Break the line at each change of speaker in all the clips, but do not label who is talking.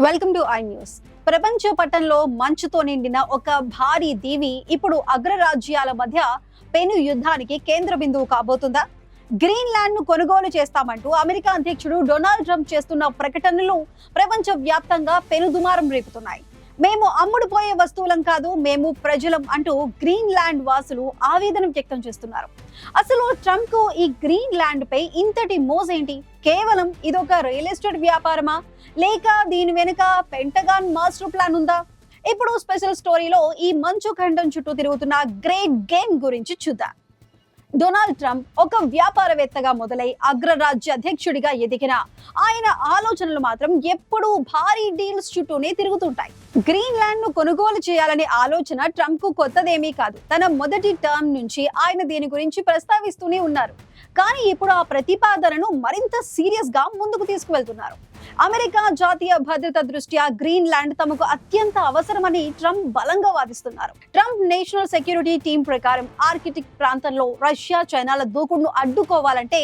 Welcome to I news. ప్రపంచ పటంలో మంచుతో నిండిన ఒక భారీ దీవి ఇప్పుడు అగ్రరాజ్యాల మధ్య పెను యుద్ధానికి కేంద్ర బిందువు కాబోతుందా? గ్రీన్లాండ్ ను కొనుగోలు చేస్తామంటూ అమెరికా అధ్యక్షుడు డొనాల్డ్ ట్రంప్ చేస్తున్న ప్రకటనలు ప్రపంచ వ్యాప్తంగా పెనుదుమారం రేపుతున్నాయి. మేము అమ్ముడుపోయే వస్తువులం కాదు, మేము ప్రజలం అంటూ గ్రీన్లాండ్ వాసులు ఆవేదన వ్యక్తం చేస్తున్నారు. అసలు ట్రంప్ కు ఈ గ్రీన్లాండ్ పై ఇంతటి మోజేంటి? కేవలం ఇదొక రియల్ ఎస్టేట్ వ్యాపారమా, లేక దీని వెనుక పెంటగాన్ మాస్టర్ ప్లాన్ ఉందా? ఇప్పుడు స్పెషల్ స్టోరీలో ఈ మంచు ఖండం చుట్టూ తిరుగుతున్న గ్రేట్ గేమ్ గురించి చూద్దాం. డొనాల్డ్ ట్రంప్ ఒక వ్యాపారవేత్తగా మొదలై అగ్రరాజ్య అధ్యక్షుడిగా ఎదిగిన ఆయన ఆలోచనలు మాత్రం ఎప్పుడూ భారీ డీల్స్ చుట్టూనే తిరుగుతుంటాయి. గ్రీన్లాండ్ ను కొనుగోలు చేయాలనే ఆలోచన ట్రంప్ కు కొత్తదేమీ కాదు. తన మొదటి టర్మ్ నుంచి ఆయన దీని గురించి ప్రస్తావిస్తూనే ఉన్నారు. కానీ ఇప్పుడు ఆ ప్రతిపాదనను మరింత సీరియస్ గా ముందుకు తీసుకువెళ్తున్నారు. అమెరికా జాతీయ భద్రత దృష్ట్యా గ్రీన్లాండ్ తమకు అత్యంత అవసరమని ట్రంప్ బలంగా వాదిస్తున్నారు. ట్రంప్ నేషనల్ సెక్యూరిటీ టీం ప్రకారం ఆర్కిటిక్ ప్రాంతంలో రష్యా, చైనాల దూకుడును అడ్డుకోవాలంటే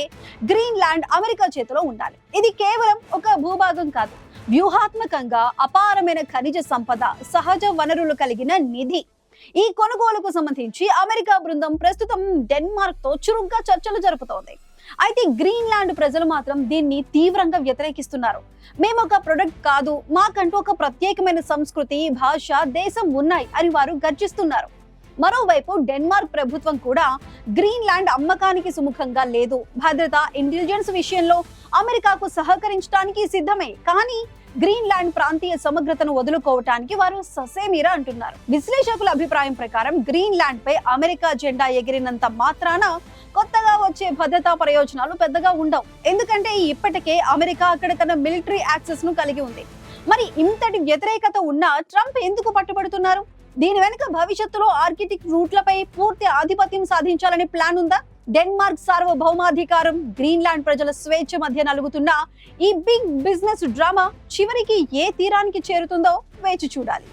గ్రీన్లాండ్ అమెరికా చేతిలో ఉండాలి. ఇది కేవలం ఒక భూభాగం కాదు, వ్యూహాత్మకంగా అపారమైన ఖనిజ సంపద, సహజ వనరులు కలిగిన నిధి. ఈ కొనుగోలుకు సంబంధించి అమెరికా బృందం ప్రస్తుతం డెన్మార్క్ తో చురుగ్గా చర్చలు జరుపుతోంది. అయితే గ్రీన్లాండ్ ప్రజలు మాత్రం దీన్ని తీవ్రంగా వ్యతిరేకిస్తున్నారు. మేము ఒక ప్రొడక్ట్ కాదు, మాకంటూ ఒక ప్రత్యేకమైన సంస్కృతి, భాష, దేశం ఉన్నాయి అని వారు గర్జిస్తున్నారు. మరోవైపు డెన్మార్క్ ప్రభుత్వం కూడా గ్రీన్లాండ్ అమ్మకానికి సుముఖంగా లేదు. భద్రత, ఇంటెలిజెన్స్ విషయంలో అమెరికాకు సహకరించడానికి సిద్ధమే, కానీ గ్రీన్లాండ్ ప్రాంతీయ సమగ్రతను వదులుకోవటానికి వారు ససేమిరా అంటున్నారు. విశ్లేషకుల అభిప్రాయం ప్రకారం గ్రీన్లాండ్ పై అమెరికా జెండా ఎగిరినంత మాత్రాన కొత్తగా వచ్చే భద్రతా ప్రయోజనాలు పెద్దగా ఉండవు. ఎందుకంటే ఇప్పటికే అమెరికా అక్కడ తన మిలిటరీ యాక్సెస్ ను కలిగి ఉంది. మరి ఇంతటి వ్యతిరేకత ఉన్న ట్రంప్ ఎందుకు పట్టుబడుతున్నారు? దీని వెనుక భవిష్యత్తులో ఆర్కిటిక్ రూట్లపై పూర్తి ఆధిపత్యం సాధించాలనే ప్లాన్ ఉందా? డెన్మార్క్ సార్వభౌమాధికారం, గ్రీన్లాండ్ ప్రజల స్వేచ్ఛ మధ్య నలుగుతున్న ఈ బిగ్ బిజినెస్ డ్రామా చివరికి ఏ తీరానికి చేరుతుందో వేచి చూడాలి.